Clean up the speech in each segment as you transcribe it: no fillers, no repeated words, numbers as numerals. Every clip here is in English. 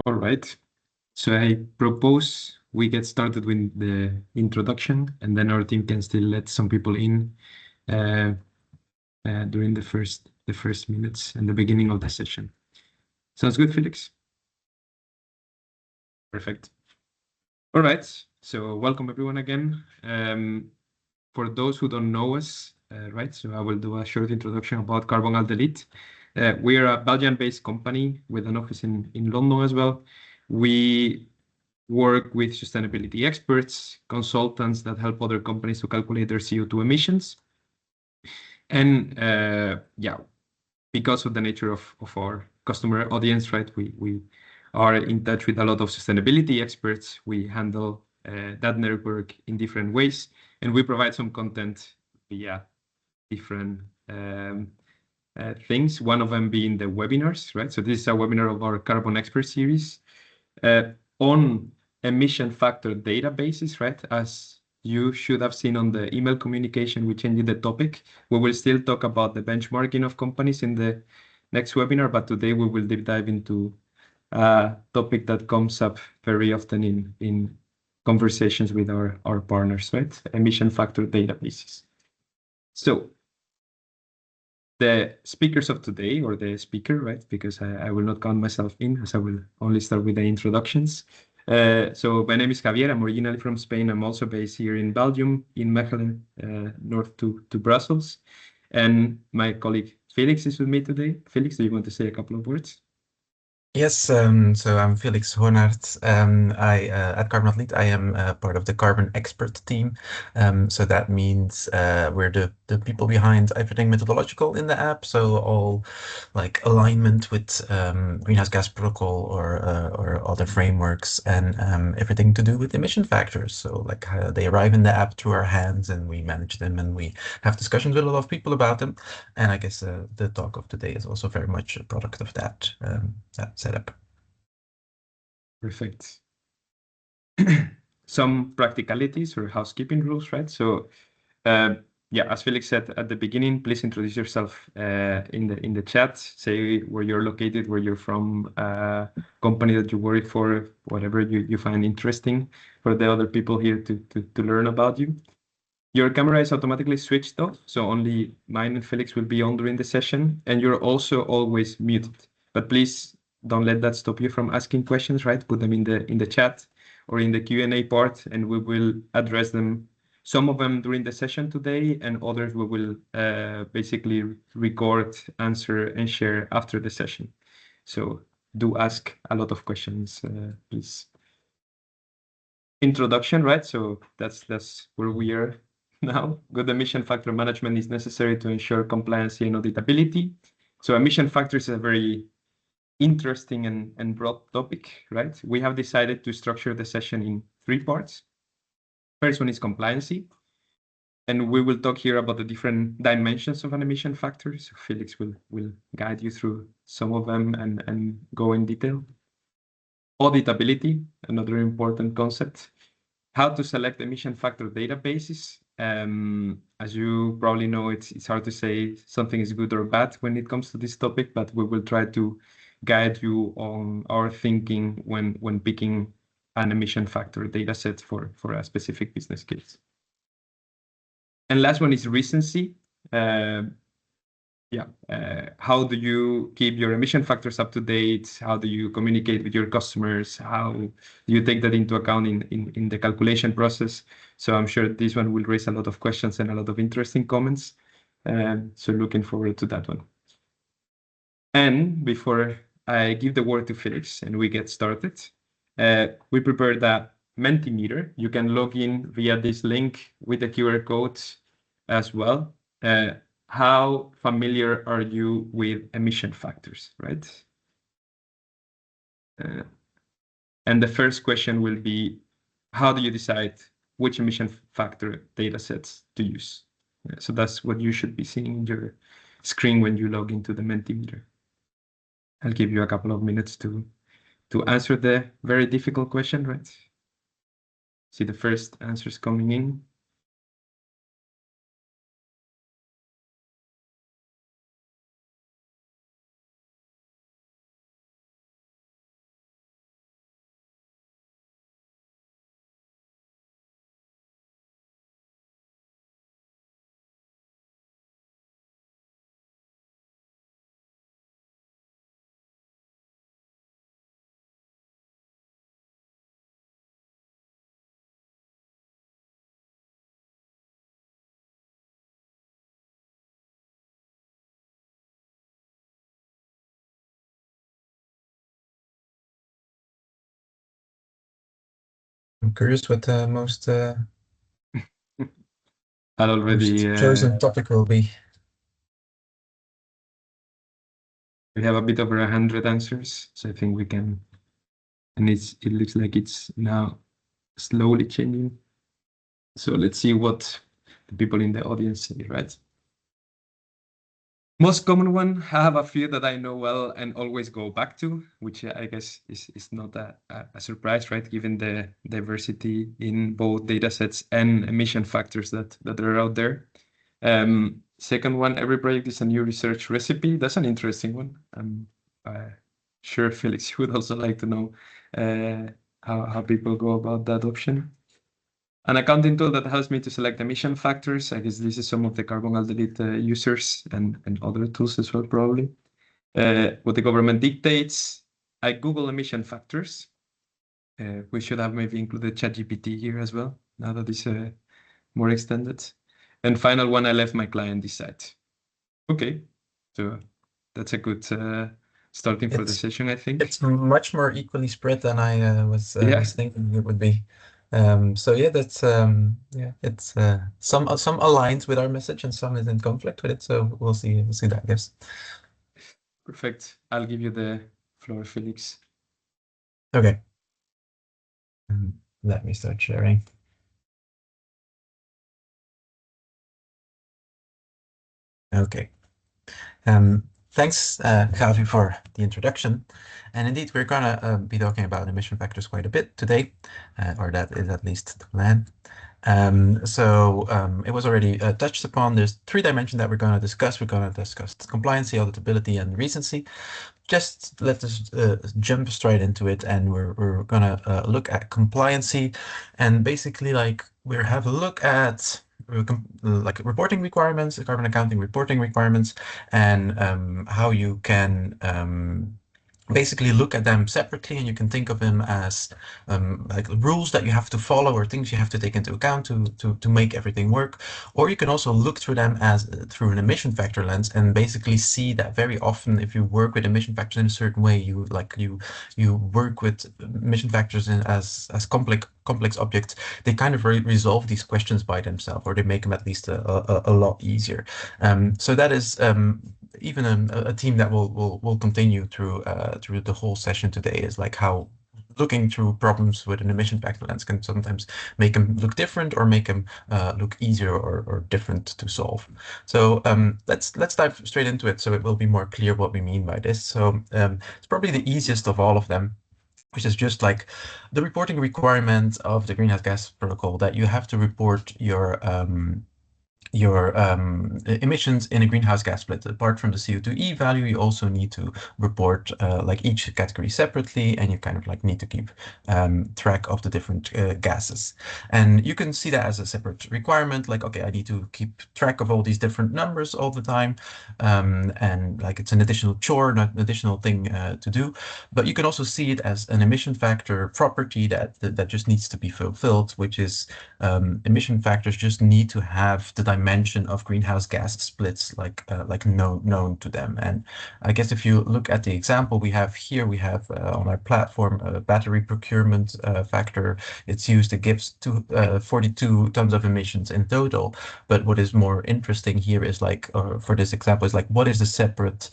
All right. So I propose we get started with the introduction, and then our team can still let some people in uh, during the first minutes and the beginning of the session. Sounds good, Felix? Perfect. All right. So welcome everyone again. For those who don't know us, right? So I will do a short introduction about Carbon+Alt+Delete. We are a Belgian-based company with an office in London as well. We work with sustainability experts, consultants that help other companies to calculate their CO2 emissions. And yeah, because of the nature of our customer audience, right, we are in touch with a lot of sustainability experts. We handle that network in different ways, and we provide some content via different things. One of them being the webinars, right? So this is a webinar of our Carbon Expert series on emission factor databases, right? As you should have seen on the email communication, we changed the topic. We will still talk about the benchmarking of companies in the next webinar, but today we will deep dive into a topic that comes up very often in conversations with our partners, right? Emission factor databases. So the speakers of today, or the speaker, right? Because I will not count myself in, as I will only start with the introductions. So my name is Javier. I'm originally from Spain. I'm also based here in Belgium, in Mechelen, north to Brussels. And my colleague Felix is with me today. Felix, do you want to say a couple of words? Yes, so I'm Felix Hoornaert. At Carbon+Delete, I am part of the Carbon Expert team. So that means we're the people behind everything methodological in the app. So all like alignment with greenhouse gas protocol or other frameworks, and everything to do with emission factors. So like they arrive in the app through our hands, and we manage them, and we have discussions with a lot of people about them. And I guess the talk of today is also very much a product of that setup. Perfect. Some practicalities or housekeeping rules, right? So yeah, as Felix said at the beginning, please introduce yourself in the chat. Say where you're located, where you're from, company that you work for, whatever you find interesting for the other people here to learn about you. Your camera is automatically switched off, so only mine and Felix will be on during the session, and you're also always muted. But please don't let that stop you from asking questions, right? Put them in the chat or in the Q&A part, and we will address them. Some of them during the session today, and others we will basically record, answer, and share after the session. So do ask a lot of questions, please. Introduction, right? So that's where we are now. Good emission factor management is necessary to ensure compliance and auditability. So emission factors is a very interesting and broad topic, right? We have decided to structure the session in 3 parts. First one is compliancy. And we will talk here about the different dimensions of an emission factor. So Felix will guide you through some of them and go in detail. Auditability, another important concept. How to select emission factor databases. As you probably know, it's hard to say something is good or bad when it comes to this topic, but we will try to guide you on our thinking when picking an emission factor data set for a specific business case. And last one is recency. How do you keep your emission factors up to date? How do you communicate with your customers? How do you take that into account in the calculation process? So I'm sure this one will raise a lot of questions and a lot of interesting comments. So looking forward to that one. And before I give the word to Felix and we get started, we prepared a Mentimeter. You can log in via this link with the QR code as well. How familiar are you with emission factors, right? And the first question will be, how do you decide which emission factor data sets to use? So that's what you should be seeing in your screen when you log into the Mentimeter. I'll give you a couple of minutes to answer the very difficult question, right? See the first answers coming in. I'm curious what the most I'll already chosen topic will be. we have a bit over 100 answers, so I think we can, and it looks like it's now slowly changing. So let's see what the people in the audience say, right? Most common one, I have a few that I know well and always go back to, which I guess is not a surprise, right? Given the diversity in both data sets and emission factors that are out there. Second one, every project is a new research recipe. That's an interesting one. I'm sure Felix would also like to know how people go about that option. An accounting tool that helps me to select emission factors. I guess this is some of the Carbon+Alt+Delete users and other tools as well, probably. What the government dictates. I Google emission factors. We should have maybe included ChatGPT here as well, now that it's more extended. And final one, I let my client decide. Okay, so that's a good starting for the session, I think. It's much more equally spread than I was thinking it would be. So yeah, that's it's some aligns with our message and some is in conflict with it. So we'll see that, I guess. Perfect. I'll give you the floor, Felix. Okay. Let me start sharing. Okay. Thanks, Gavi, for the introduction. And indeed, we're going to be talking about emission factors quite a bit today, or that is at least the plan. It was already touched upon. There's 3 dimensions that we're going to discuss. We're going to discuss compliancy, auditability, and recency. Just let us jump straight into it, and we're going to look at compliancy, and basically we'll have a look at like reporting requirements, carbon accounting reporting requirements, and how you can basically look at them separately, and you can think of them as like rules that you have to follow or things you have to take into account to make everything work. Or you can also look through them as through an emission factor lens and basically see that very often if you work with emission factors in a certain way, you work with emission factors as complex objects, they kind of resolve these questions by themselves, or they make them at least a lot easier. So that is even a theme that will continue through the whole session today, is like how looking through problems with an emission factor lens can sometimes make them look different or make them look easier or different to solve. So let's dive straight into it, so it will be more clear what we mean by this. So it's probably the easiest of all of them, which is just like the reporting requirement of the greenhouse gas protocol, that you have to report your emissions in a greenhouse gas split. Apart from the CO2e value, you also need to report like each category separately, and you kind of like need to keep track of the different gases. And you can see that as a separate requirement, like, okay, I need to keep track of all these different numbers all the time, and like it's an additional chore, not an additional thing to do. But you can also see it as an emission factor property that just needs to be fulfilled, which is emission factors just need to have the dimension of greenhouse gas splits like known to them. And I guess if you look at the example we have here, we have on our platform a battery procurement factor. It's used, it gives 42 tons of emissions in total. But what is more interesting here is like, for this example, is like, what is the separate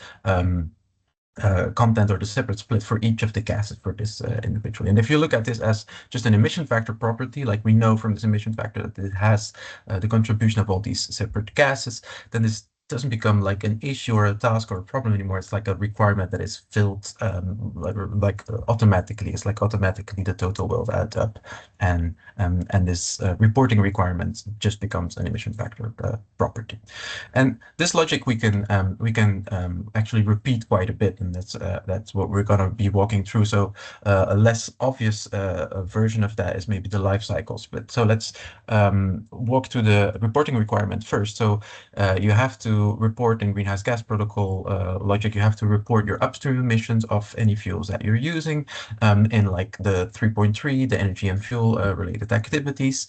content or the separate split for each of the gases for this individually. And if you look at this as just an emission factor property, like we know from this emission factor that it has the contribution of all these separate gases, then this doesn't become like an issue or a task or a problem anymore. It's like a requirement that is filled automatically. It's like automatically the total will add up, and this reporting requirement just becomes an emission factor property. And this logic we can actually repeat quite a bit, and that's what we're going to be walking through. So a less obvious version of that is maybe the life cycle split. So let's walk through the reporting requirement first. So you have to report in greenhouse gas protocol logic. You have to report your upstream emissions of any fuels that you're using in like the 3.3, the energy and fuel related activities.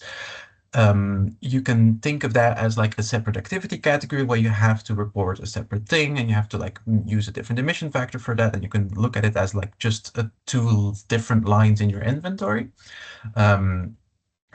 You can think of that as like a separate activity category where you have to report a separate thing and you have to like use a different emission factor for that. And you can look at it as like just two different lines in your inventory. Um,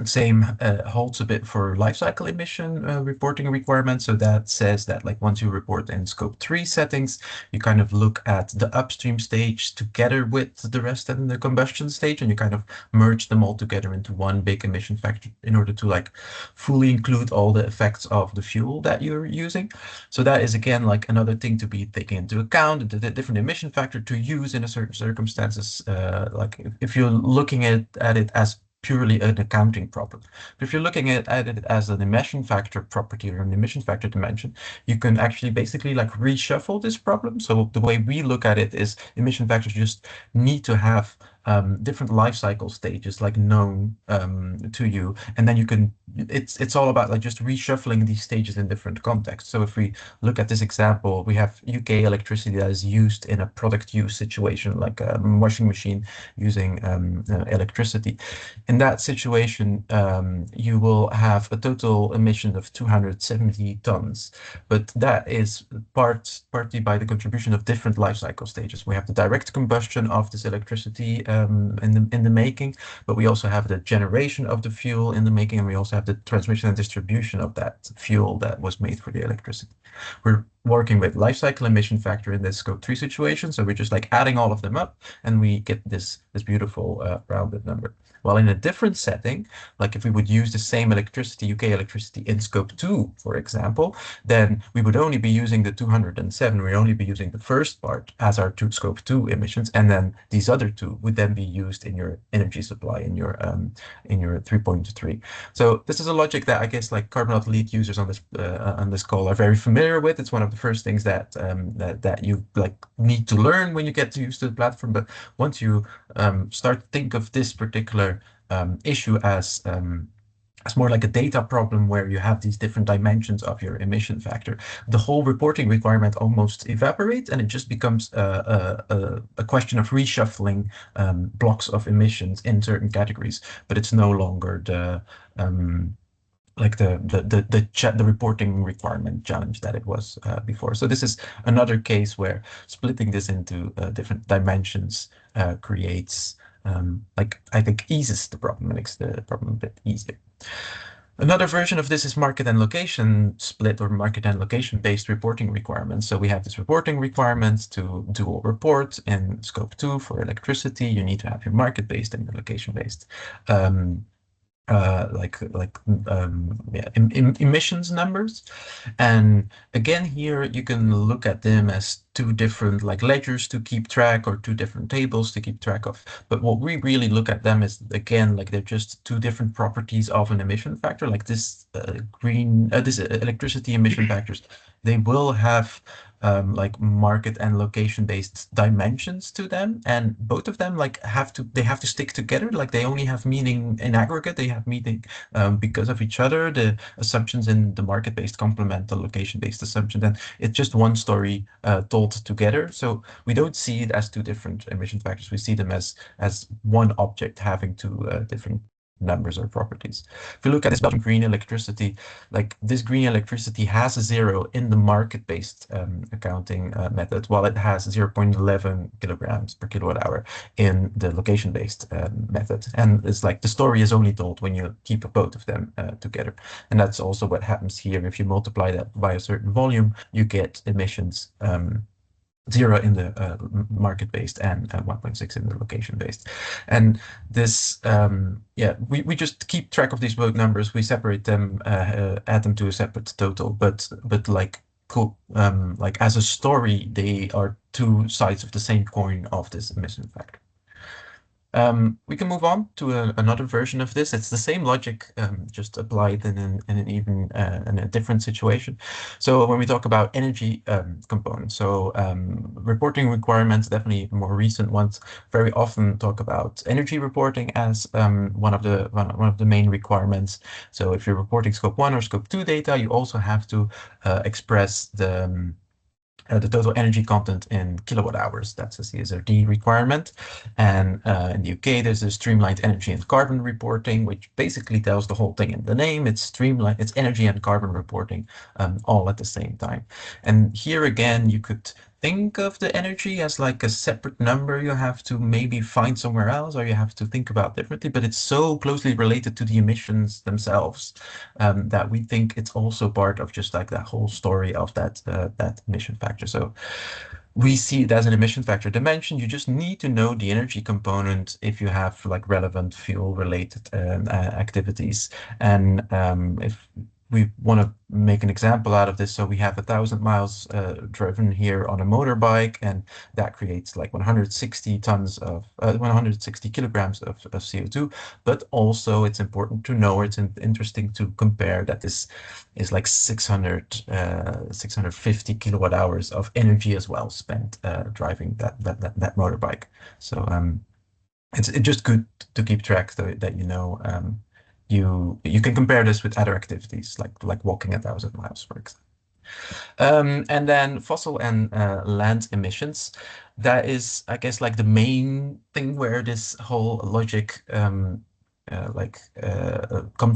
Same holds a bit for life cycle emission reporting requirements. So that says that like once you report in scope 3 settings, you kind of look at the upstream stage together with the rest in the combustion stage, and you kind of merge them all together into one big emission factor in order to like fully include all the effects of the fuel that you're using. So that is again like another thing to be taken into account, the different emission factor to use in a certain circumstances. Like if you're looking at it as purely an accounting problem. But if you're looking at it as an emission factor property or an emission factor dimension, you can actually basically like reshuffle this problem. So the way we look at it is emission factors just need to have different life cycle stages like known to you, and then you can it's all about like just reshuffling these stages in different contexts. So if we look at this example, we have UK electricity that is used in a product use situation like a washing machine using electricity. In that situation, you will have a total emission of 270 tons, but that is partly by the contribution of different life cycle stages. We have the direct combustion of this electricity in the making, but we also have the generation of the fuel in the making, and we also have the transmission and distribution of that fuel that was made for the electricity. We're working with life cycle emission factor in this scope 3 situation, so we're just like adding all of them up, and we get this beautiful rounded number. While in a different setting, like if we would use the same electricity, UK electricity in scope 2, for example, then we would only be using the 207. We'd only be using the first part as our scope 2 emissions, and then these other two would then be used in your energy supply in your 3.3. So this is a logic that I guess like Carbon+Delete users on this call are very familiar with. It's one of the first things that that you like need to learn when you get used to the platform. But once you start to think of this particular issue as more like a data problem where you have these different dimensions of your emission factor, the whole reporting requirement almost evaporates, and it just becomes a question of reshuffling blocks of emissions in certain categories. But it's no longer like the reporting requirement challenge that it was before. So this is another case where splitting this into different dimensions creates like I think eases the problem, makes the problem a bit easier. Another version of this is market and location split or market and location based reporting requirements. So we have this reporting requirements to dual report in scope 2 for electricity. You need to have your market based and your location based. Yeah, emissions numbers. And again, here you can look at them as two different like ledgers to keep track or two different tables to keep track of. But what we really look at them is again, like they're just two different properties of an emission factor. Like this this electricity emission factors, they will have like market and location based dimensions to them, and both of them like have to stick together. Like they only have meaning in aggregate, they have meaning because of each other. The assumptions in the market based complement the location based assumption, and it's just one story told together. So we don't see it as two different emission factors, we see them as one object having two different numbers or properties. If you look at this Belgian green electricity, like this green electricity has a 0 in the market-based accounting method, while it has 0.11 kilograms per kilowatt hour in the location-based method. And it's like the story is only told when you keep both of them together. And that's also what happens here. If you multiply that by a certain volume, you get emissions 0 in the market-based and 1.6 in the location-based. And this, yeah, we just keep track of these both numbers. We separate them, add them to a separate total, but like like as a story, they are two sides of the same coin of this emission factor. We can move on to another version of this. It's the same logic, just applied in an even in a different situation. So when we talk about energy components, so reporting requirements, definitely more recent ones, very often talk about energy reporting as one of the main requirements. So if you're reporting scope 1 or scope 2 data, you also have to express the total energy content in kilowatt hours. That's a CSRD requirement. And in the UK, there's a streamlined energy and carbon reporting, which basically tells the whole thing in the name. It's streamlined, it's energy and carbon reporting all at the same time. And here again, you could think of the energy as like a separate number you have to maybe find somewhere else, or you have to think about differently, but it's so closely related to the emissions themselves that we think it's also part of just like that whole story of that emission factor. So we see it as an emission factor dimension. You just need to know the energy component if you have like relevant fuel related activities. And if we want to make an example out of this, so we have 1,000 miles driven here on a motorbike, and that creates like 160 tons of 160 kilograms of CO2. But also it's important to know, it's interesting to compare that this is like 650 kilowatt hours of energy as well spent driving that motorbike. So it's just good to keep track that you know you can compare this with other activities like walking 1,000 miles, for example. And then fossil and land emissions. That is, I guess, like the main thing where this whole logic comes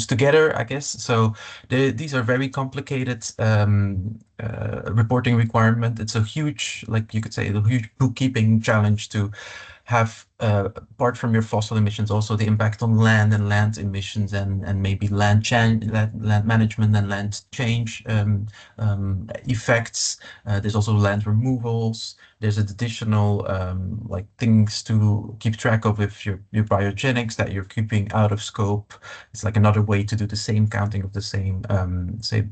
together, I guess. So these are very complicated reporting requirement. It's a huge, like you could say, a huge bookkeeping challenge to have, apart from your fossil emissions, also the impact on land and land emissions and maybe land change, land management and land change effects. There's also land removals. There's additional like things to keep track of if your biogenics that you're keeping out of scope. It's like another way to do the same counting of the same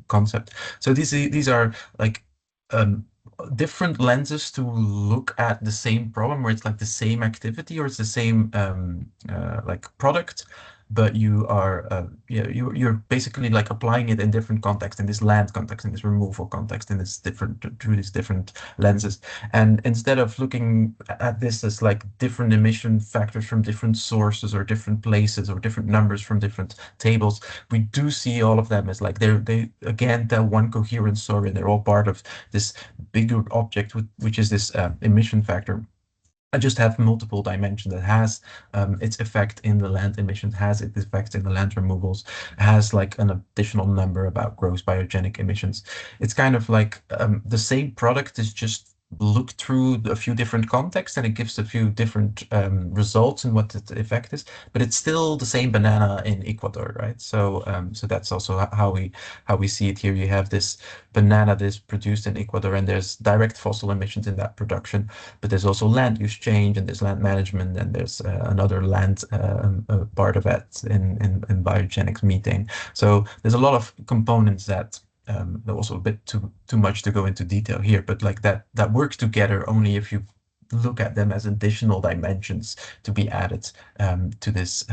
concept. So these are like different lenses to look at the same problem, where it's like the same activity or it's the same like product, but you are you're basically like applying it in different contexts, in this land context, in this removal context, in this different through these different lenses. And instead of looking at this as like different emission factors from different sources or different places or different numbers from different tables, we do see all of them as like they again tell one coherent story, and they're all part of this bigger object, which is this emission factor. I just have multiple dimensions that has its effect in the land emissions, has its effect in the land removals, has like an additional number about gross biogenic emissions. It's kind of like the same product is just looked through a few different contexts, and it gives a few different results in what the effect is, but it's still the same banana in Ecuador, right? So so that's also how we see it here. You have this banana that is produced in Ecuador, and there's direct fossil emissions in that production, but there's also land use change, and there's land management, and there's another land part of it in biogenics methane. So there's a lot of components that also a bit too much to go into detail here, but like that works together only if you look at them as additional dimensions to be added to this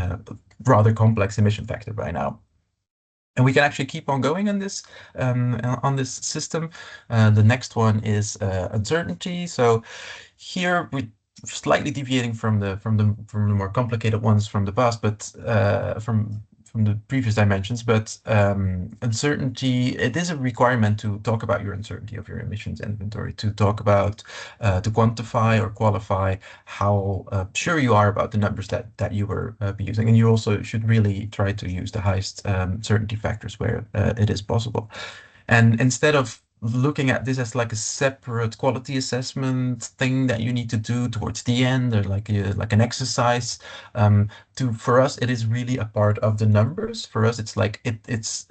rather complex emission factor by now. And we can actually keep on going on this system. The next one is uncertainty. So here we slightly deviating from the more complicated ones from the past, but from the previous dimensions. But uncertainty, it is a requirement to talk about your uncertainty of your emissions inventory, to talk about to quantify or qualify how sure you are about the numbers that you were be using. And you also should really try to use the highest certainty factors where it is possible. And instead of looking at this as like a separate quality assessment thing that you need to do towards the end, or like an exercise, for us it is really a part of the numbers. For us, it's like it's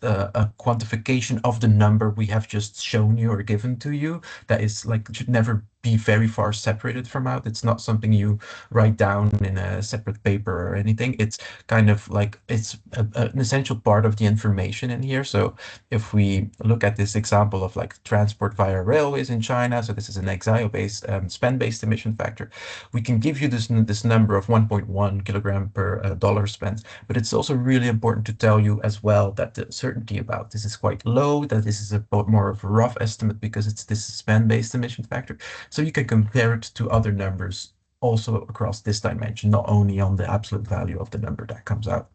a quantification of the number we have just shown you or given to you. That is like should never be very far separated from out. It's not something you write down in a separate paper or anything. It's kind of like it's an essential part of the information in here. So if we look at this example of like transport via railways in China, so this is an exile-based, spend-based emission factor, we can give you this number of 1.1 kilogram per dollar spent, but it's also really important to tell you as well that the certainty about this is quite low, that this is more of a rough estimate because it's this spend-based emission factor. So you can compare it to other numbers also across this dimension, not only on the absolute value of the number that comes out.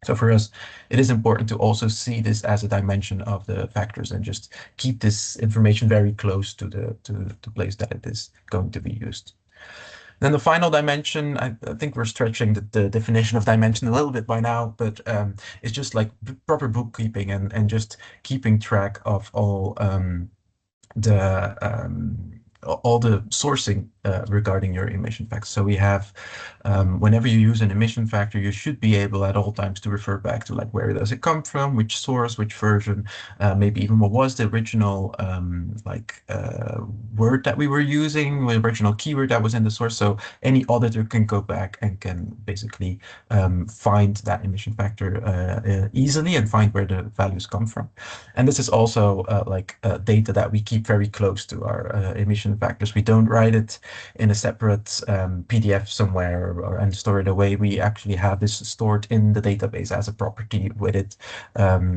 So for us, it is important to also see this as a dimension of the factors and just keep this information very close to the place that it is going to be used. Then the final dimension, I think we're stretching the definition of dimension a little bit by now, but it's just like proper bookkeeping and just keeping track of the all the sourcing regarding your emission factors. So we have, whenever you use an emission factor, you should be able at all times to refer back to like where does it come from, which source, which version, maybe even what was the original word that we were using, the original keyword that was in the source. So any auditor can go back and can basically find that emission factor easily and find where the values come from. And this is also data that we keep very close to our emission factors. We don't write it in a separate PDF somewhere and store it away. We actually have this stored in the database as a property with it,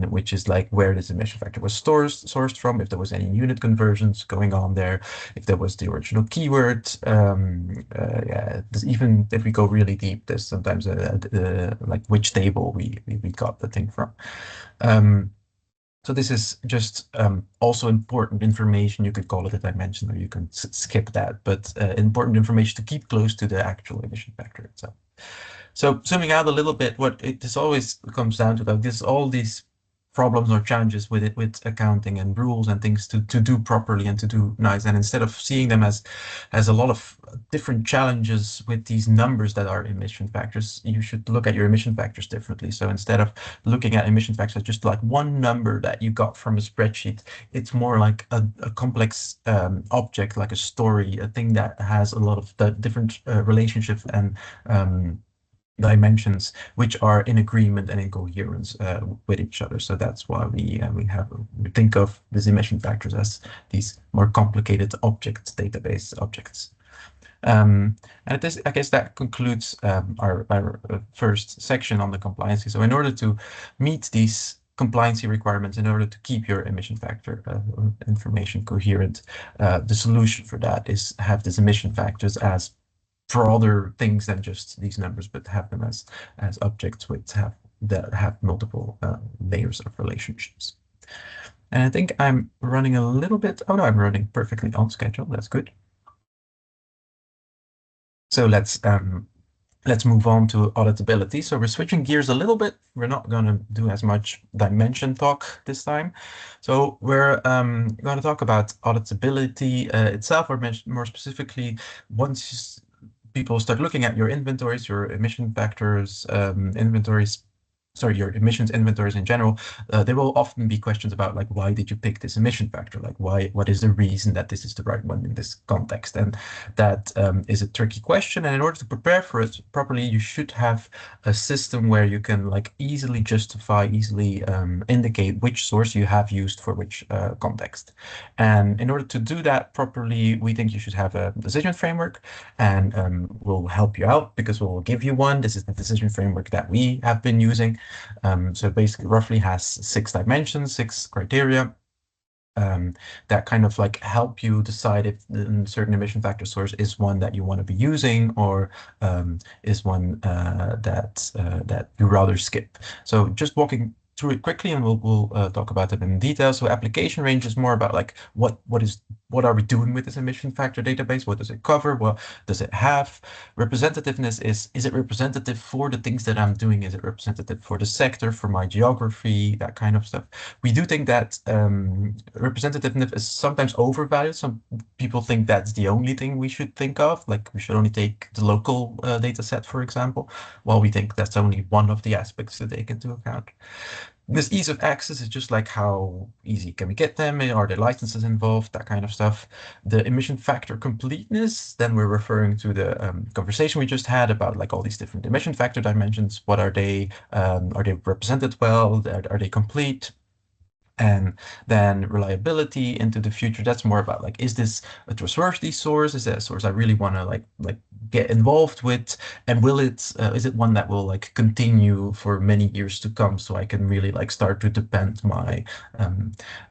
which is like where this emission factor was sourced from, if there was any unit conversions going on there, if there was the original keyword. Yeah, even if we go really deep, there's sometimes like which table we got the thing from. So this is just also important information. You could call it a dimension, or you can skip that, but important information to keep close to the actual emission factor itself. So zooming out a little bit, what this always comes down to, like this, all these problems or challenges with it, with accounting and rules and things to do properly and to do nice. And instead of seeing them as a lot of different challenges with these numbers that are emission factors, you should look at your emission factors differently. So instead of looking at emission factors as just like one number that you got from a spreadsheet, it's more like a complex object, like a story, a thing that has a lot of the different relationships and dimensions which are in agreement and in coherence with each other. So that's why we think of these emission factors as these more complicated database objects. And I guess that concludes our first section on the compliancy. So in order to meet these compliancy requirements, in order to keep your emission factor information coherent, the solution for that is have these emission factors as for other things than just these numbers, but have them as objects that have multiple layers of relationships. And I think I'm running a little bit. Oh no, I'm running perfectly on schedule. That's good. So let's move on to auditability. So we're switching gears a little bit. We're not going to do as much dimension talk this time. So we're going to talk about auditability itself, or more specifically, once people start looking at your inventories, your emission factors, your emissions inventories in general, there will often be questions about like, why did you pick this emission factor? Like, what is the reason that this is the right one in this context? And that is a tricky question. And in order to prepare for it properly, you should have a system where you can like easily justify, easily indicate which source you have used for which context. And in order to do that properly, we think you should have a decision framework, and we'll help you out because we'll give you one. This is the decision framework that we have been using. So basically roughly has 6 dimensions, 6 criteria that kind of like help you decide if the certain emission factor source is one that you want to be using, or is one that you rather skip. So just walking through it quickly, and we'll talk about it in detail. So application range is more about like what are we doing with this emission factor database? What does it cover? What does it have? Representativeness is it representative for the things that I'm doing? Is it representative for the sector, for my geography, that kind of stuff? We do think that representativeness is sometimes overvalued. Some people think that's the only thing we should think of, like we should only take the local data set, for example, while we think that's only one of the aspects to take into account. This ease of access is just like how easy can we get them? Are there licenses involved? That kind of stuff. The emission factor completeness, then we're referring to the conversation we just had about like all these different emission factor dimensions. What are they? Are they represented well? Are they complete? And then reliability into the future, that's more about like, is this a trustworthy source? Is that a source I really want to like get involved with? And will it is it one that will like continue for many years to come, so I can really like start to depend my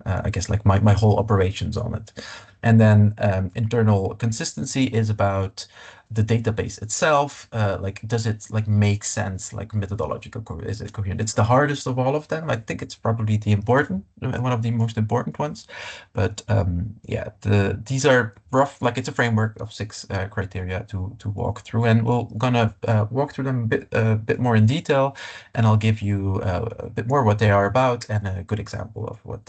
I guess like my whole operations on it. And then internal consistency is about the database itself, like does it like make sense, like methodological, is it coherent? It's the hardest of all of them. I think it's probably the important, one of the most important ones. But yeah, these are rough, like it's a framework of 6 criteria to walk through, and we're gonna walk through them a bit more in detail, and I'll give you a bit more what they are about and a good example of what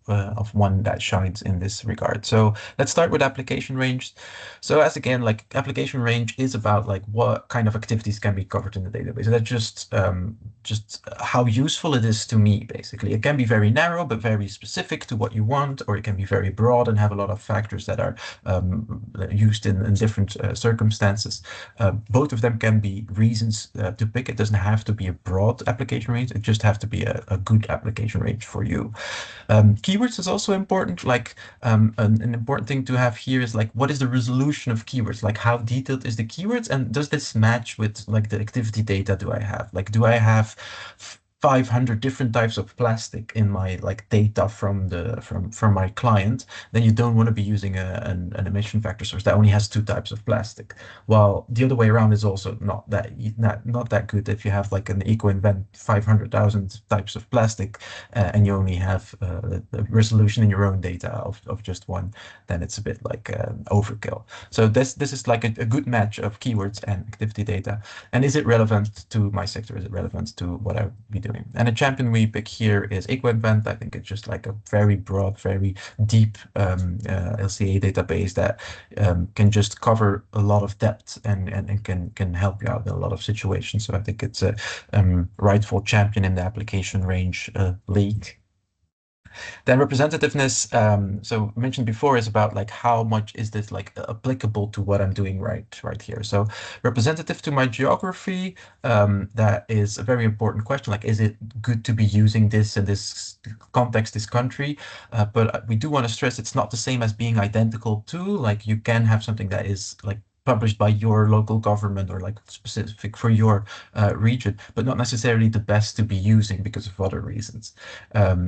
of one that shines in this regard. So let's start with application range. So as again, like application range is about like what kind of activities can be covered in the database. So that's just how useful it is to me, basically. It can be very narrow, but very specific to what you want, or it can be very broad and have a lot of factors that are used in different circumstances. Both of them can be reasons to pick. It doesn't have to be a broad application range. It just has to be a good application range for you. Keywords is also important. Like an important thing to have here is like, what is the resolution of keywords? Like how detailed is the keywords, and does this match with like the activity data do I have? Like, do I have 500 different types of plastic in my like data from my client? Then you don't want to be using an emission factor source that only has 2 types of plastic. While the other way around is also not that good. If you have like an eco-invent 500,000 types of plastic, and you only have the resolution in your own data of just one, then it's a bit like overkill. So this is like a good match of keywords and activity data. And is it relevant to my sector? Is it relevant to what I'll be doing? And a champion we pick here is eco-invent. I think it's just like a very broad, very deep LCA database that can just cover a lot of depth and can help you out in a lot of situations. So I think it's a rightful champion in the application range league. Then representativeness, so mentioned before, is about like how much is this like applicable to what I'm doing right here. So representative to my geography, that is a very important question. Like, is it good to be using this in this context, this country? But we do want to stress it's not the same as being identical to. Like, you can have something that is like published by your local government or like specific for your region, but not necessarily the best to be using because of other reasons.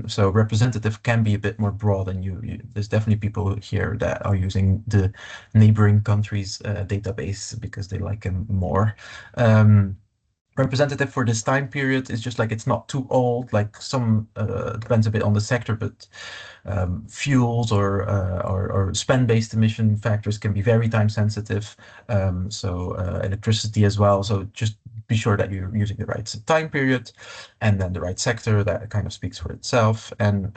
So representative can be a bit more broad, and there's definitely people here that are using the neighboring countries' database because they like them more. Representative for this time period is just like it's not too old, like some depends a bit on the sector, but fuels or spend-based emission factors can be very time sensitive. So electricity as well. So just be sure that you're using the right time period and then the right sector. That kind of speaks for itself. And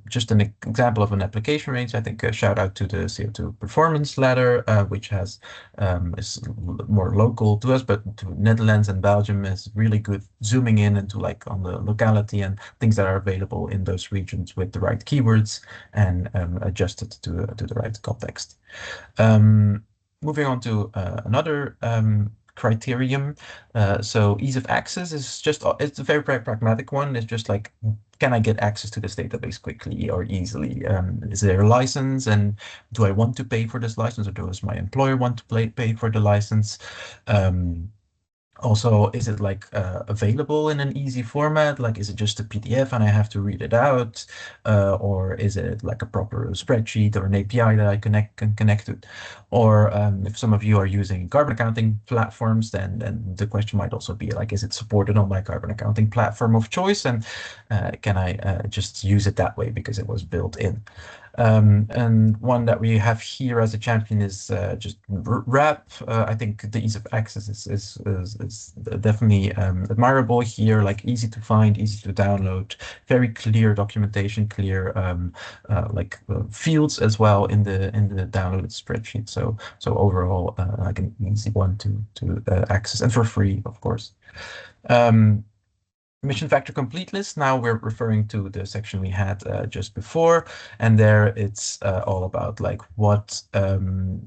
just an example of an application range, I think a shout out to the CO2 performance ladder, which is more local to us, but to Netherlands and Belgium is really good zooming in into like on the locality and things that are available in those regions with the right keywords and adjusted to the right context. Moving on to another criterion. So ease of access is just, it's a very pragmatic one. It's just like, can I get access to this database quickly or easily? Is there a license, and do I want to pay for this license, or does my employer want to pay for the license? Also, is it like available in an easy format? Like, is it just a PDF and I have to read it out? Or is it like a proper spreadsheet or an API that I can connect to? Or if some of you are using carbon accounting platforms, then the question might also be like, is it supported on my carbon accounting platform of choice? And can I just use it that way because it was built in? And one that we have here as a champion is just RAP. I think the ease of access is definitely admirable here, like easy to find, easy to download, very clear documentation, clear fields as well in the downloaded spreadsheet. So overall, like an easy one to access, and for free, of course. Emission factor complete list. Now we're referring to the section we had just before, and there it's all about like what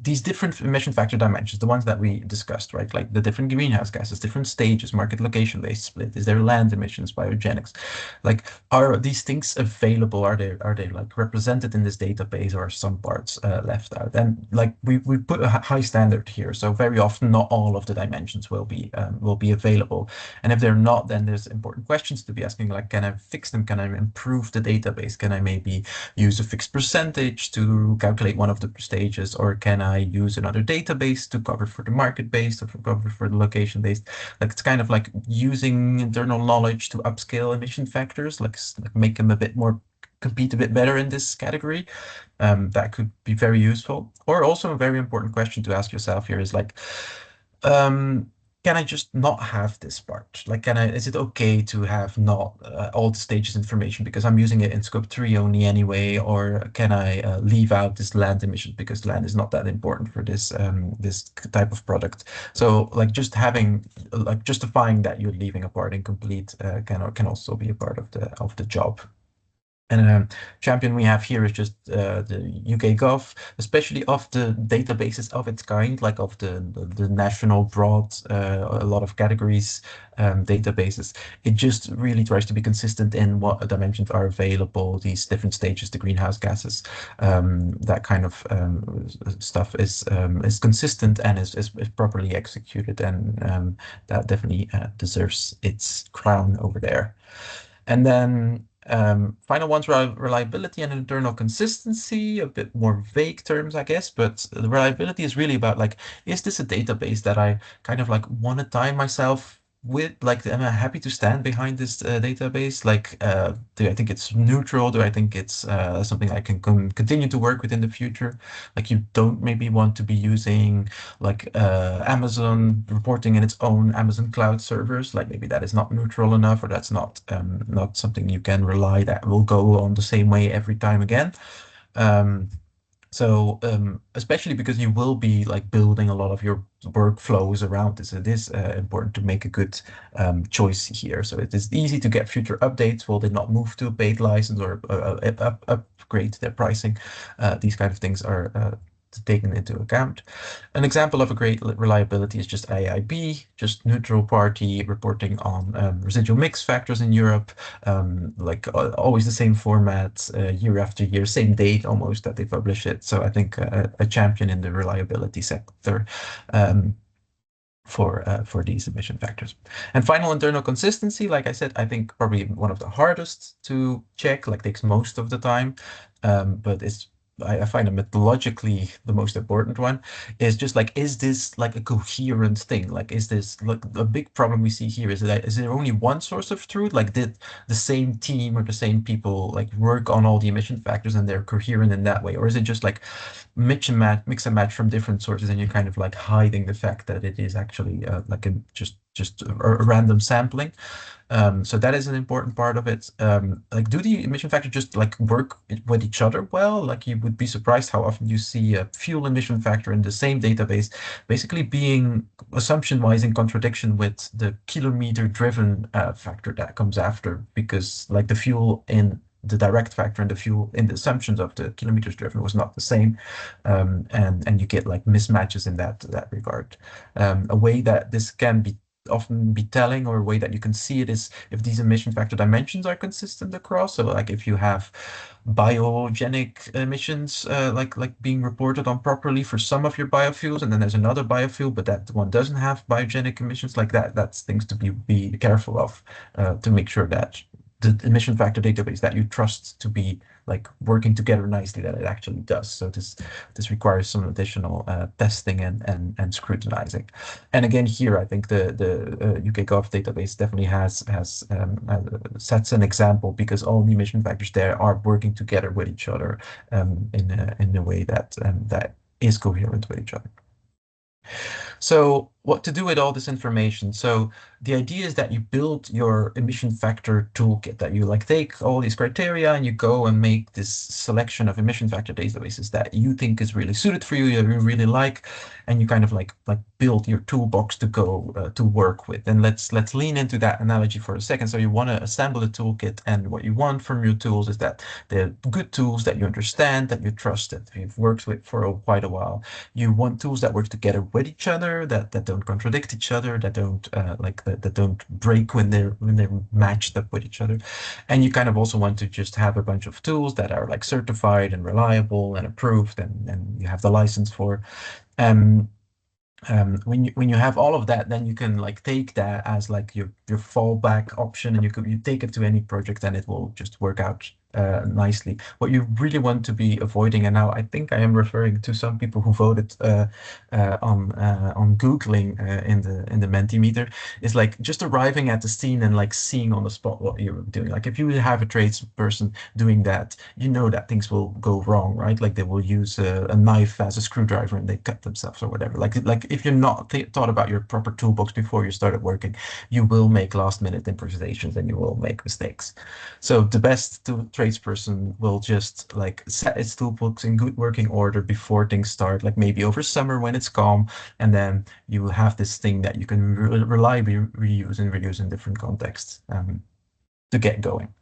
these different emission factor dimensions, the ones that we discussed, right? Like the different greenhouse gases, different stages, market location-based split. Is there land emissions, biogenics? Like, are these things available? Are they like represented in this database, or are some parts left out? And like we put a high standard here, so very often not all of the dimensions will be available, and if they're not, then there's important questions to be asking, like, can I fix them? Can I improve the database? Can I maybe use a fixed percentage to calculate one of the stages, or can I use another database to cover for the market based or cover for the location based? Like, it's kind of like using internal knowledge to upscale emission factors, like make them a bit more compete a bit better in this category. That could be very useful. Or also a very important question to ask yourself here is like, um, can I just not have this part? Like, is it okay to have not all the stages information because I'm using it in scope 3 only anyway? Or can I leave out this land emission because land is not that important for this type of product? So like just having like justifying that you're leaving a part incomplete can also be a part of the job. And champion we have here is just the UK Gov, especially of the databases of its kind, like of the national broad, a lot of categories databases. It just really tries to be consistent in what dimensions are available, these different stages, the greenhouse gases, that kind of stuff is consistent and is properly executed, and that definitely deserves its crown over there. And then final ones, reliability and internal consistency, a bit more vague terms, I guess, but the reliability is really about like, is this a database that I kind of like want to tie myself with? Like, am I happy to stand behind this database? Like, do I think it's neutral? Do I think it's something I can continue to work with in the future? Like, you don't maybe want to be using like Amazon reporting in its own Amazon cloud servers. Like maybe that is not neutral enough, or that's not something you can rely that will go on the same way every time again. So especially because you will be like building a lot of your workflows around this, it is important to make a good choice here. So it is easy to get future updates. Will they not move to a paid license or upgrade their pricing? These kind of things are taken into account. An example of a great reliability is just AIB, just neutral party reporting on residual mix factors in Europe, like always the same format, year after year, same date almost that they publish it. So I think a champion in the reliability sector. For these emission factors. And final internal consistency, like I said, I think probably one of the hardest to check, like takes most of the time, but I find it methodologically the most important one, is just like, is this like a coherent thing? Like, is this like a big problem we see here is that is there only one source of truth? Like, did the same team or the same people like work on all the emission factors and they're coherent in that way? Or is it just like mix and match from different sources, and you're kind of like hiding the fact that it is actually like just a random sampling? So that is an important part of it. Like, do the emission factors just like work with each other well? Like, you would be surprised how often you see a fuel emission factor in the same database basically being assumption-wise in contradiction with the kilometer driven factor that comes after, because like the fuel in the direct factor and the fuel in the assumptions of the kilometers driven was not the same, and you get like mismatches in that regard. A way that this can be often be telling, or a way that you can see it, is if these emission factor dimensions are consistent across. So like if you have biogenic emissions like being reported on properly for some of your biofuels, and then there's another biofuel but that one doesn't have biogenic emissions, like that's things to be careful of, to make sure that the emission factor database that you trust to be like working together nicely, that it actually does. So this requires some additional testing and scrutinizing. And again, here I think the UK Gov database definitely has sets an example, because all the emission factors there are working together with each other in a way that is coherent with each other. So what to do with all this information? So the idea is that you build your emission factor toolkit, that you like take all these criteria and you go and make this selection of emission factor databases that you think is really suited for you, you really like, and you kind of like build your toolbox to go to work with. And let's lean into that analogy for a second. So you want to assemble a toolkit, and what you want from your tools is that they're good tools that you understand, that you trust, that you've worked with for quite a while. You want tools that work together with each other, that don't contradict each other, that don't that don't break when they're matched up with each other. And you kind of also want to just have a bunch of tools that are like certified and reliable and approved, and you have the license for. when you have all of that, then you can like take that as like your fallback option, and you take it to any project, and it will just work out nicely. What you really want to be avoiding, and now I think I am referring to some people who voted on Googling in the Mentimeter, is like just arriving at the scene and like seeing on the spot what you're doing. Like if you have a tradesperson doing that, you know that things will go wrong, right? Like they will use a knife as a screwdriver and they cut themselves or whatever. Like if you're not thought about your proper toolbox before you started working, you will make last minute improvisations and you will make mistakes. So the best tradesperson will just like set its toolbox in good working order before things start, like maybe over summer when it's calm, and then you will have this thing that you can reliably reuse and reuse in different contexts to get going.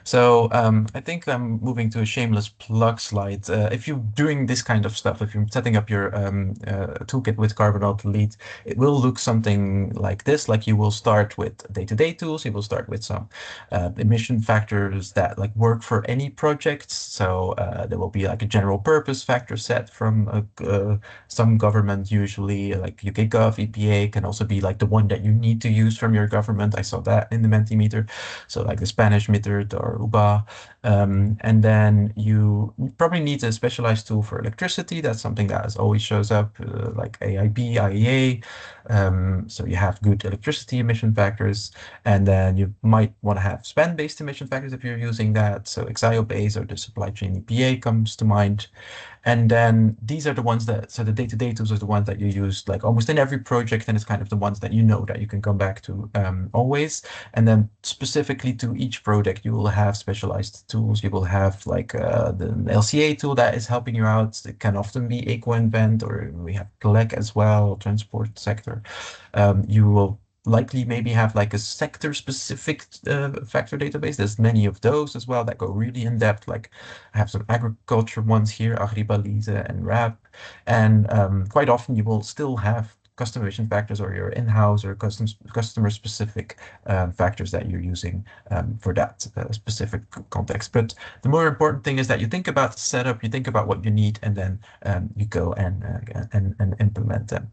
So I think I'm moving to a shameless plug slide. If you're doing this kind of stuff, if you're setting up your toolkit with Carbon+Alt+Delete, it will look something like this. Like you will start with day-to-day tools. You will start with some emission factors that like work for any project. So there will be like a general purpose factor set from some government, usually like UK Gov, EPA, can also be like the one that you need to use from your government. I saw that in the Mentimeter. So like the Spanish metered or UBA. And then you probably need a specialized tool for electricity. That's something that always shows up, like AIB, IEA. So you have good electricity emission factors. And then you might want to have spend-based emission factors if you're using that. So Exio-based or the supply chain EPA comes to mind. And then these are the ones that, so the day-to-day tools are the ones that you use like almost in every project, and it's kind of the ones that you know that you can come back to always. And then specifically to each project, you will have specialized tools. You will have like the LCA tool that is helping you out. It can often be EcoInvent, or we have Collect as well, transport sector. You will likely maybe have like a sector specific factor database. There's many of those as well that go really in depth. Like I have some agriculture ones here, Agribalise and RAP. And quite often you will still have customization factors or your in-house or customer specific factors that you're using for that specific context. But the more important thing is that you think about the setup, you think about what you need, and then you go and implement them.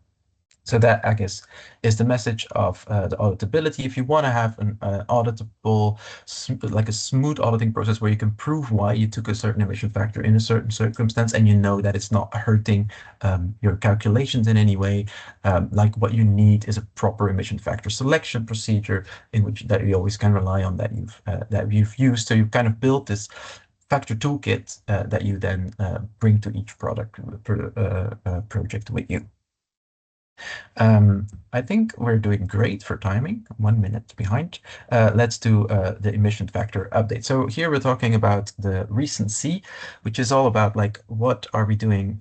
So that, I guess, is the message of the auditability. If you want to have an auditable, like a smooth auditing process where you can prove why you took a certain emission factor in a certain circumstance, and you know that it's not hurting your calculations in any way, like what you need is a proper emission factor selection procedure in which that you always can rely on that you've used. So you've kind of built this factor toolkit that you then bring to each project with you. I think we're doing great for timing, 1 minute behind. Let's do the emission factor update. So here we're talking about the recency, which is all about like what are we doing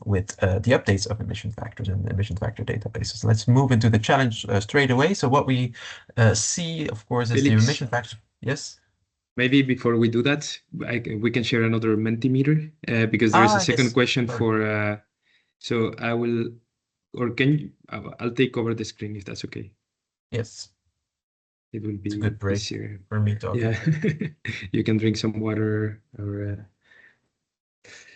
with the updates of emission factors and emission factor databases. Let's move into the challenge straight away. So what we see, of course, is the emission factor. Yes. Maybe before we do that, we can share another Mentimeter because there is a second question for. So I will. Or can you, I'll take over the screen if that's okay. Yes. It will be a good break easier for me talking. Yeah, you can drink some water or.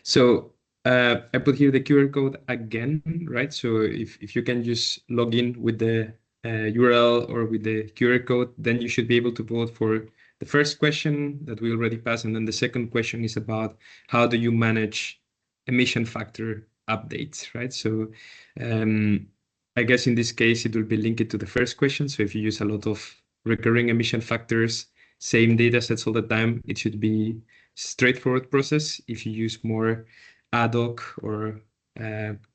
So I put here the QR code again, right? So if you can just log in with the URL or with the QR code, then you should be able to vote for the first question that we already passed. And then the second question is about how do you manage emission factor updates, right? So I guess in this case, it will be linked to the first question. So if you use a lot of recurring emission factors, same data sets all the time, it should be straightforward process. If you use more ad hoc or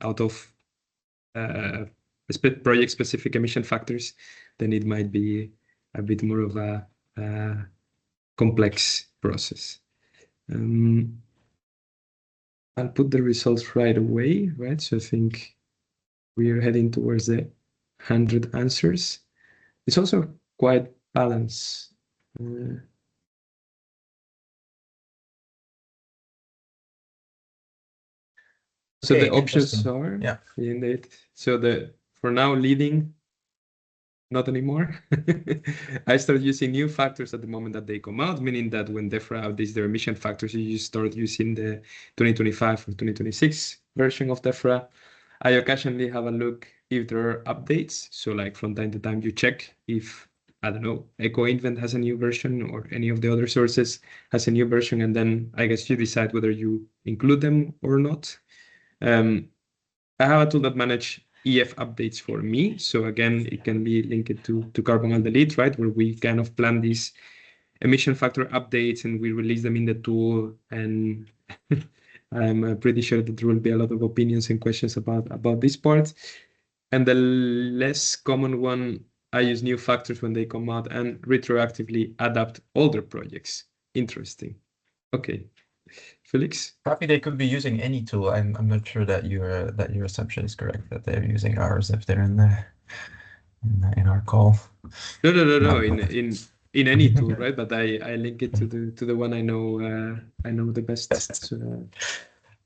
out of project specific emission factors, then it might be a bit more of a complex process. I'll put the results right away, right? So I think we are heading towards the 100 answers. It's also quite balanced. So the options are, yeah, indeed. So for now leading, not anymore. I start using new factors at the moment that they come out, meaning that when DEFRA updates their emission factors, you start using the 2025 or 2026 version of DEFRA. I occasionally have a look if there are updates. So like from time to time you check if, I don't know, EchoInvent has a new version or any of the other sources has a new version, and then I guess you decide whether you include them or not. I have a tool that manage EF updates for me. So again, it can be linked to Carbon+Delete, right? Where we kind of plan these emission factor updates and we release them in the tool. And I'm pretty sure that there will be a lot of opinions and questions about this part. And the less common one, I use new factors when they come out and retroactively adapt older projects. Interesting. Okay, Felix? Probably they could be using any tool. I'm not sure that your assumption is correct, that they're using ours if they're in our call. No. No. In any tool, right? But I link it to the one I know the best. Best. So,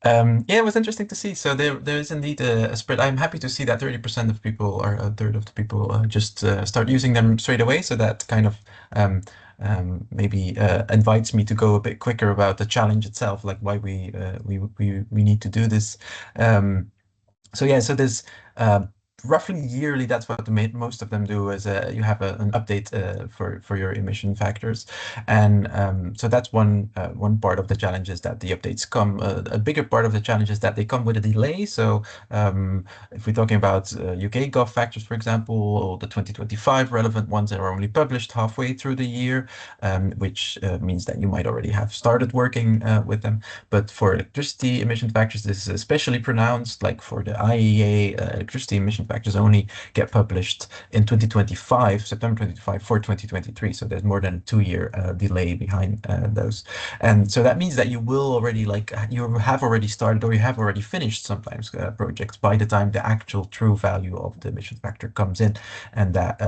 Yeah, it was interesting to see. So there is indeed a spread. I'm happy to see that 30% of people, or a third of the people, just start using them straight away. So that kind of maybe invites me to go a bit quicker about the challenge itself, like why we need to do this. So yeah, so there's roughly yearly. That's what most of them do. Is you have an update for your emission factors, and so that's one part of the challenge is that the updates come. A bigger part of the challenge is that they come with a delay. So if we're talking about UK Gov factors, for example, the 2025 relevant ones are only published halfway through the year, which means that you might already have started working with them. But for electricity emission factors, this is especially pronounced. Like for the IEA, electricity emission factors only get published in 2025, September 2025 for 2023. So there's more than a 2-year delay behind those. And so that means that you will already, like, you have already started or you have already finished sometimes projects by the time the actual true value of the emission factor comes in. And that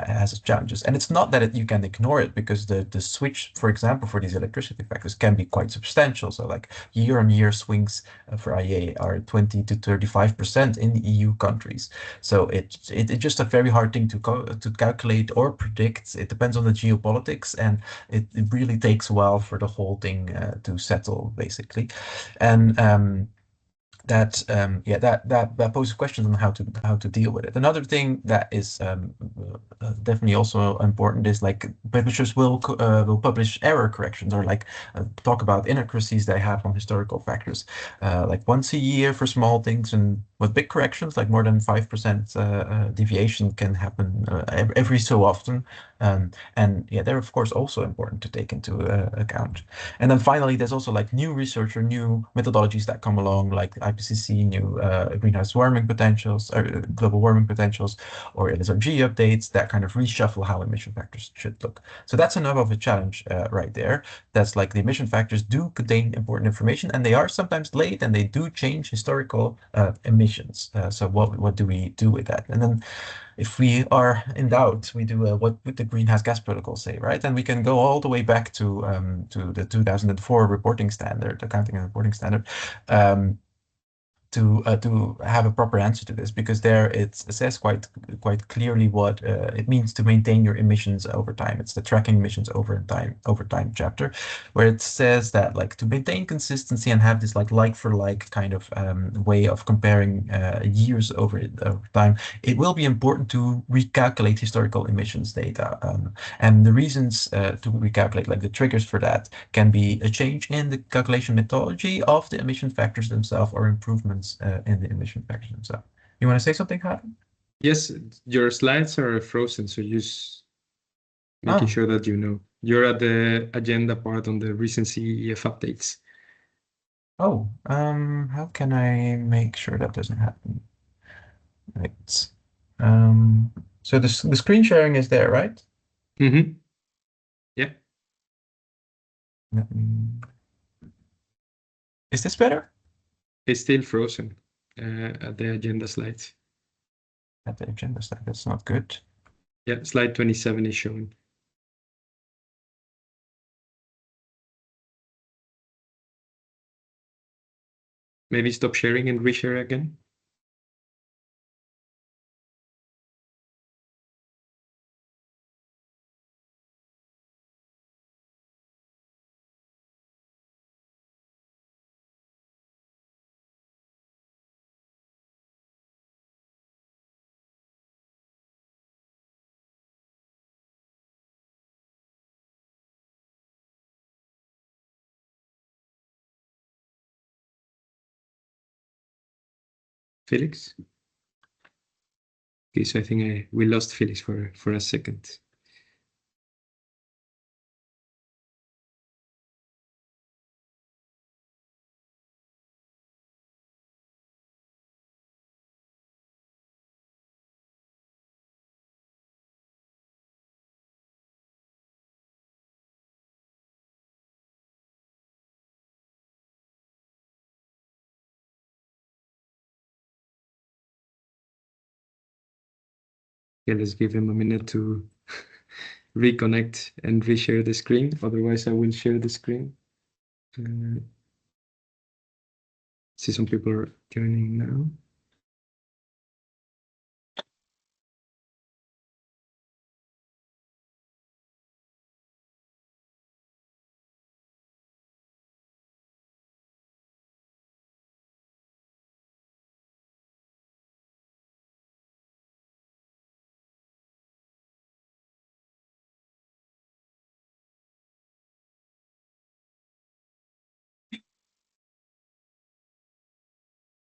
has its challenges. And it's not that you can ignore it, because the switch, for example, for these electricity factors can be quite substantial. So like year-on-year swings for IEA are 20 to 35% in the EU countries. So it's just a very hard thing to calculate or predict. It depends on the geopolitics, and it really takes a while for the whole thing to settle, basically. And that poses questions on how to deal with it. Another thing that is definitely also important is, like, publishers will publish error corrections, or like talk about inaccuracies they have on historical factors, like once a year for small things, and with big corrections, like more than 5% deviation can happen every so often. And yeah, they're of course also important to take into account. And then finally, there's also like new research or new methodologies that come along, like IPCC, new greenhouse warming potentials, or global warming potentials, or LSRG updates that kind of reshuffle how emission factors should look. So that's enough of a challenge right there. That's like the emission factors do contain important information, and they are sometimes late, and they do change historical emissions. So what do we do with that? And then if we are in doubt, we do what would the greenhouse gas protocol say, right? And we can go all the way back to the 2004 reporting standard, accounting and reporting standard, to have a proper answer to this, because there it says quite clearly what it means to maintain your emissions over time. It's the tracking emissions over time chapter, where it says that, like, to maintain consistency and have this like for like kind of way of comparing years over time, it will be important to recalculate historical emissions data. And the reasons to recalculate, like the triggers for that, can be a change in the calculation methodology of the emission factors themselves, or improvements in the emission factors themselves. You want to say something, Harry? yes, your slides are frozen, so just making Oh, sure that you know. You're at the agenda part on the recent CEF updates. how can I make sure that doesn't happen? Right. So the screen sharing is there, right? Mm-hmm. Yeah, Let me- Is this better? it's still frozen at the agenda slides. At the agenda slide, that's not good. Yeah, slide 27 is showing. Maybe stop sharing and reshare again. Felix? Okay, so I think we lost Felix for a second. Yeah, let's give him a minute to reconnect and reshare the screen. Otherwise, I will share the screen. See some people are joining now.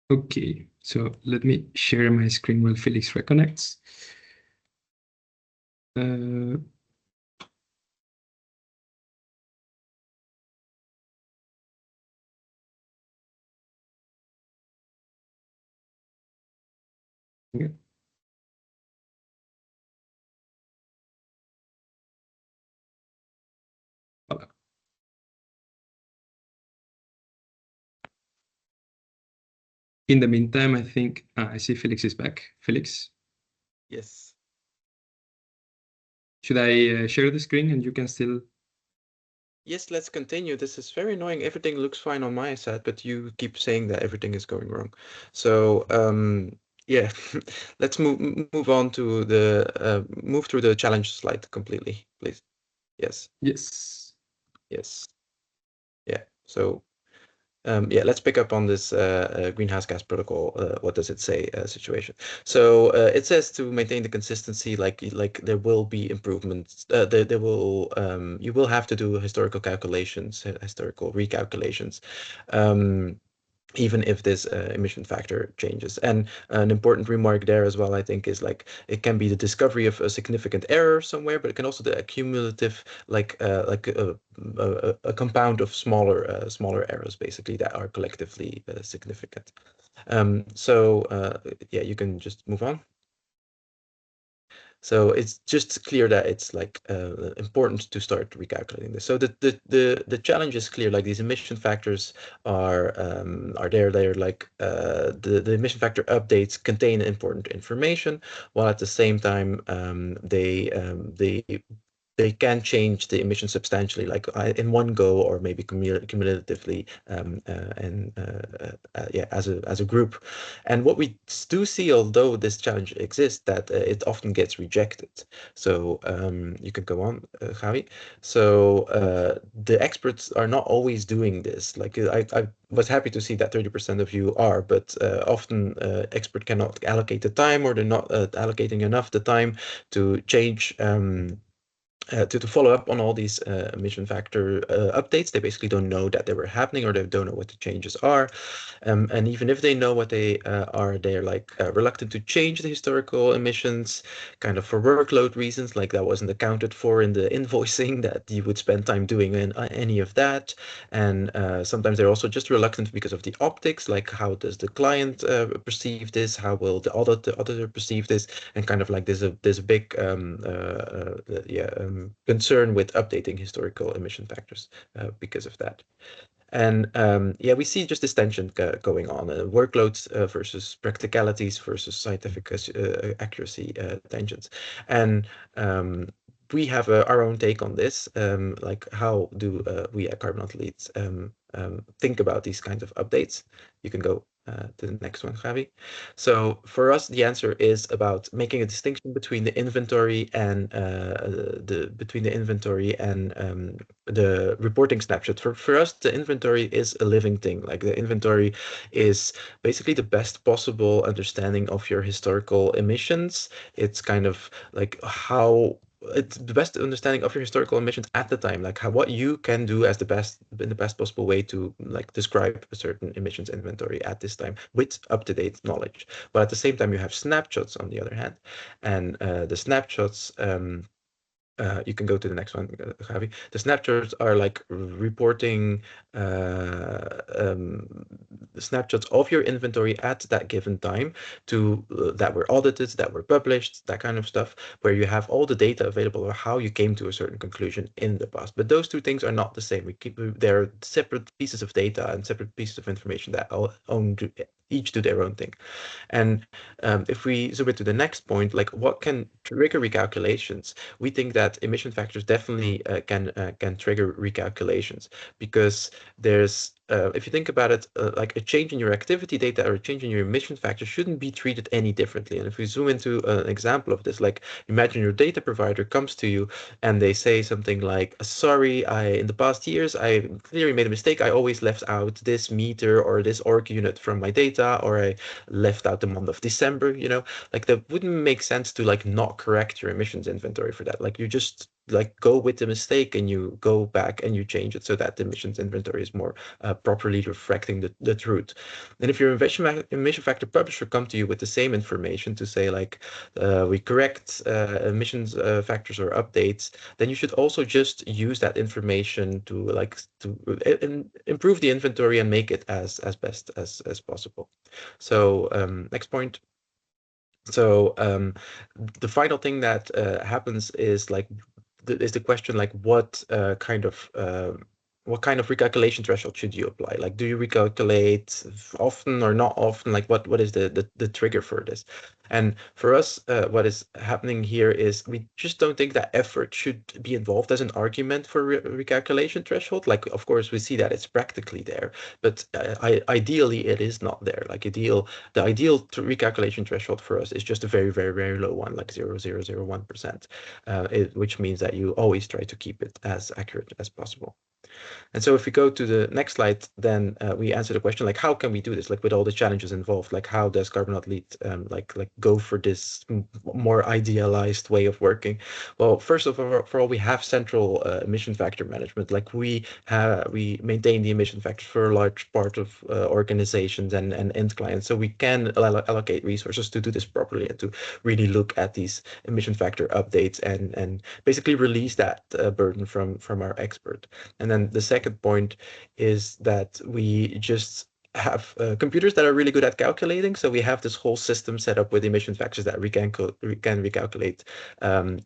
Okay, so let me share my screen while Felix reconnects. Yeah. Voilà. In the meantime, I think I see Felix is back. Felix, Yes. should I share the screen and you can still? Yes, let's continue. This is very annoying. Everything looks fine on my side, but you keep saying that everything is going wrong. So, yeah, let's move on to the move through the challenge slide completely, please. Yes. Yes. Yes. Yeah. So, yeah, let's pick up on this greenhouse gas protocol. What does it say situation? So it says to maintain the consistency, like there will be improvements. There will you will have to do historical calculations, historical recalculations. Even if this emission factor changes. And an important remark there as well, I think, is like it can be the discovery of a significant error somewhere, but it can also be a cumulative, like a compound of smaller errors, basically, that are collectively significant. Yeah, you can just move on. So it's just clear that it's like important to start recalculating this. So the challenge is clear. Like these emission factors are there. They're like the emission factor updates contain important information, while at the same time they can change the emission substantially, like in one go, or maybe cumulatively, yeah, as a group. And what we do see, although this challenge exists, that it often gets rejected. So you can go on, Javi. So the experts are not always doing this. Like I was happy to see that 30% of you are, but often expert cannot allocate the time, or they're not allocating enough the time to change. To follow up on all these emission factor updates. They basically don't know that they were happening, or they don't know what the changes are. And even if they know what they are, they're like reluctant to change the historical emissions, kind of for workload reasons, like that wasn't accounted for in the invoicing, that you would spend time doing any of that. And sometimes they're also just reluctant because of the optics, like how does the client perceive this? How will the auditor perceive this? And kind of like there's a big concern with updating historical emission factors because of that. And yeah, we see just this tension going on, workloads versus practicalities versus scientific accuracy tensions. And we have our own take on this. Like, how do we at Carbon+Delete think about these kinds of updates? You can go to the next one, Javi. So for us, the answer is about making a distinction between the inventory and the reporting snapshot. For us, the inventory is a living thing. Like the inventory is basically the best possible understanding of your historical emissions. It's kind of like how it's the best understanding of your historical emissions at the time, like what you can do as in the best possible way to like describe a certain emissions inventory at this time with up-to-date knowledge. But at the same time, you have snapshots on the other hand, and the snapshots. You can go to the next one, Javi. The snapshots are like reporting snapshots of your inventory at that given time to that were audited, that were published, that kind of stuff, where you have all the data available or how you came to a certain conclusion in the past. But those two things are not the same. They're separate pieces of data and separate pieces of information that each do their own thing. And if we zoom into the next point, like what can trigger recalculations? We think that emission factors definitely can trigger recalculations because there's if you think about it, like a change in your activity data or a change in your emission factor shouldn't be treated any differently. And if we zoom into an example of this, like imagine your data provider comes to you and they say something like, sorry, in the past years, I clearly made a mistake. I always left out this meter or this org unit from my data, or I left out the month of December, like that wouldn't make sense to like not correct your emissions inventory for that. Like you just like go with the mistake and you go back and you change it so that the emissions inventory is more properly reflecting the truth. And if your emission factor publisher come to you with the same information to say like we correct emissions factors or updates, then you should also just use that information to improve the inventory and make it as best as possible. So next point. So the final thing that happens is like is the question like what kind of recalculation threshold should you apply? Like, do you recalculate often or not often? Like, what is the trigger for this? And for us, what is happening here is we just don't think that effort should be involved as an argument for recalculation threshold. Like, of course, we see that it's practically there, but ideally it is not there. Like, the ideal recalculation threshold for us is just a very, very, very low one, like 0.0001%, which means that you always try to keep it as accurate as possible. And so if we go to the next slide, then we answer the question, like, how can we do this? Like with all the challenges involved, like how does Carbon+Delete like go for this more idealized way of working? Well, first of all, we have central emission factor management. Like we maintain the emission factors for a large part of organizations and end clients. So we can allocate resources to do this properly and to really look at these emission factor updates and basically release that burden from our expert. And then the second point is that we just have computers that are really good at calculating. So we have this whole system set up with emission factors that we can recalculate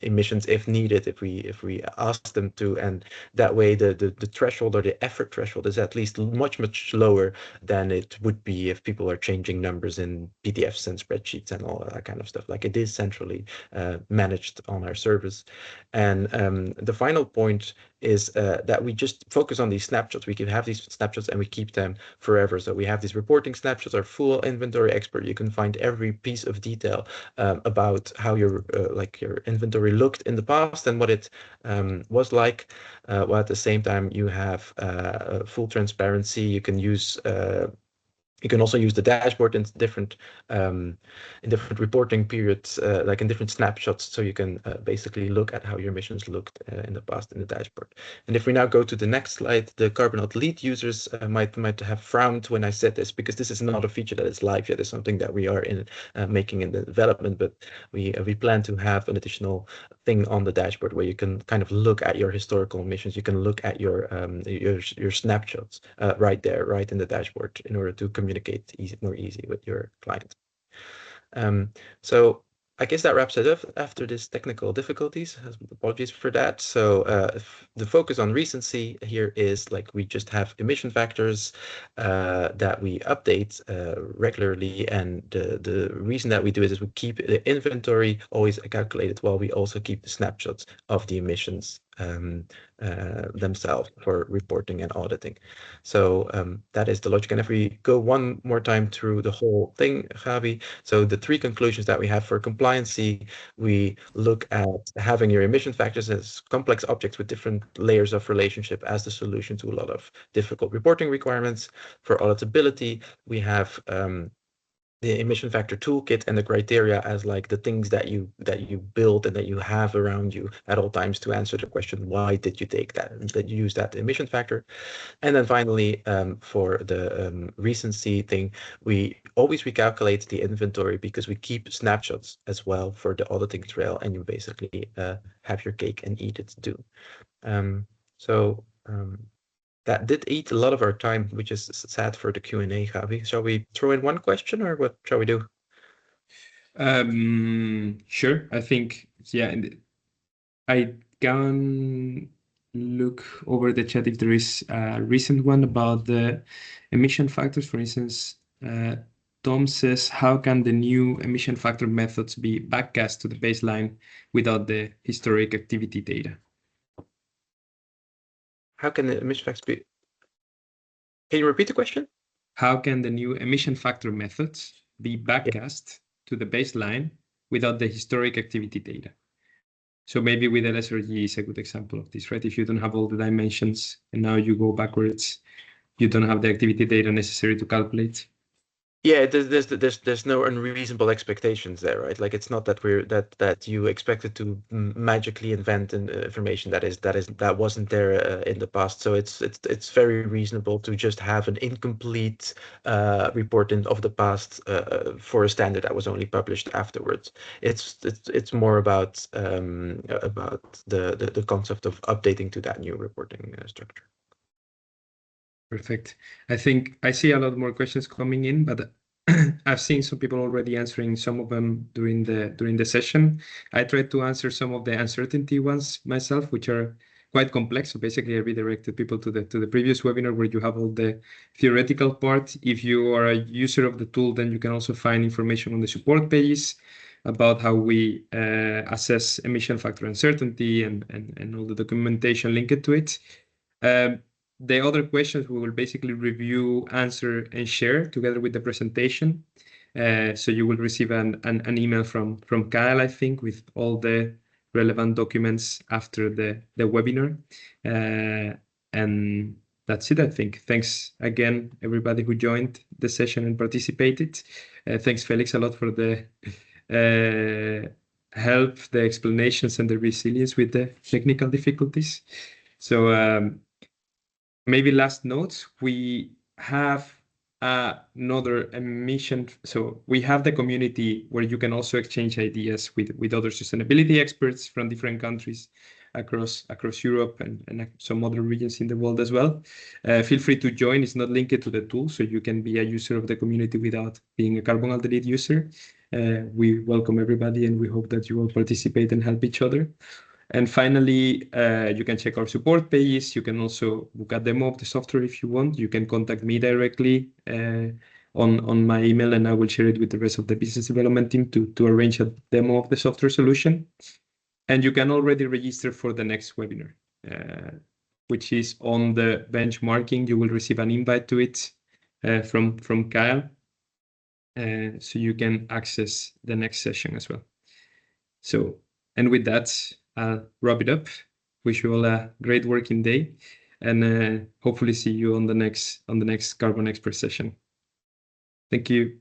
emissions if needed, if we ask them to, and that way the threshold or the effort threshold is at least much lower than it would be if people are changing numbers in PDFs and spreadsheets and all that kind of stuff. Like it is centrally managed on our service. And the final point is that we just focus on these snapshots. We can have these snapshots and we keep them forever. So we have these reporting snapshots, our full inventory expert. You can find every piece of detail about how your inventory looked in the past and what it was like. While at the same time you have full transparency. You can use you can also use the dashboard in different reporting periods, like in different snapshots, so you can basically look at how your emissions looked in the past in the dashboard. And if we now go to the next slide, the Carbon+Delete users might have frowned when I said this, because this is not a feature that is live yet. It's something that we are making in the development, but we plan to have an additional thing on the dashboard where you can kind of look at your historical emissions. You can look at your snapshots right there, right in the dashboard, in order to communicate more easy with your client. So I guess that wraps it up after this technical difficulties. Apologies for that. So the focus on recency here is like we just have emission factors that we update regularly, and the reason that we do it is we keep the inventory always calculated while we also keep the snapshots of the emissions themselves for reporting and auditing. So that is the logic. And if we go one more time through the whole thing, Javi, so the three conclusions that we have for compliancy, we look at having your emission factors as complex objects with different layers of relationship as the solution to a lot of difficult reporting requirements. For auditability, we have the emission factor toolkit and the criteria as like the things that you build and that you have around you at all times to answer the question, why did you take that you use that emission factor? And then finally, for the recency thing, we always recalculate the inventory because we keep snapshots as well for the auditing trail, and you basically have your cake and eat it too. So that did eat a lot of our time, which is sad for the Q&A, Javi. Shall we throw in one question, or what shall we do? Sure. I think, yeah, I can look over the chat if there is a recent one about the emission factors. For instance, Tom says, how can the new emission factor methods be backcast to the baseline without the historic activity data? How can the emission factors be? Can you repeat the question? How can the new emission factor methods be backcast to the baseline without the historic activity data? So maybe with LSRG is a good example of this, right? If you don't have all the dimensions and now you go backwards, you don't have the activity data necessary to calculate. Yeah, there's no unreasonable expectations there, right? Like it's not that that you expected to magically invent information that wasn't there in the past. So it's very reasonable to just have an incomplete reporting of the past for a standard that was only published afterwards. It's more about the concept of updating to that new reporting structure. Perfect. I think I see a lot more questions coming in, but I've seen some people already answering some of them during the session. I tried to answer some of the uncertainty ones myself, which are quite complex. So basically, I redirected people to the previous webinar where you have all the theoretical part. If you are a user of the tool, then you can also find information on the support pages about how we assess emission factor uncertainty and all the documentation linked to it. The other questions we will basically review, answer, and share together with the presentation. So you will receive an email from Kyle, I think, with all the relevant documents after the webinar. And that's it, I think. Thanks again, everybody who joined the session and participated. Thanks, Felix, a lot for the help, the explanations, and the resilience with the technical difficulties. So maybe last notes, we have another emission. So we have the community where you can also exchange ideas with other sustainability experts from different countries across Europe and some other regions in the world as well. Feel free to join. It's not linked to the tool, so you can be a user of the community without being a Carbon+Delete user. We welcome everybody, and we hope that you will participate and help each other. And finally, you can check our support pages. You can also book a demo of the software if you want. You can contact me directly on my email, and I will share it with the rest of the business development team to arrange a demo of the software solution. And you can already register for the next webinar, which is on the benchmarking. You will receive an invite to it from Kyle, so you can access the next session as well. So, and with that, I'll wrap it up. Wish you all a great working day, and hopefully see you on the next Carbon Expert session. Thank you.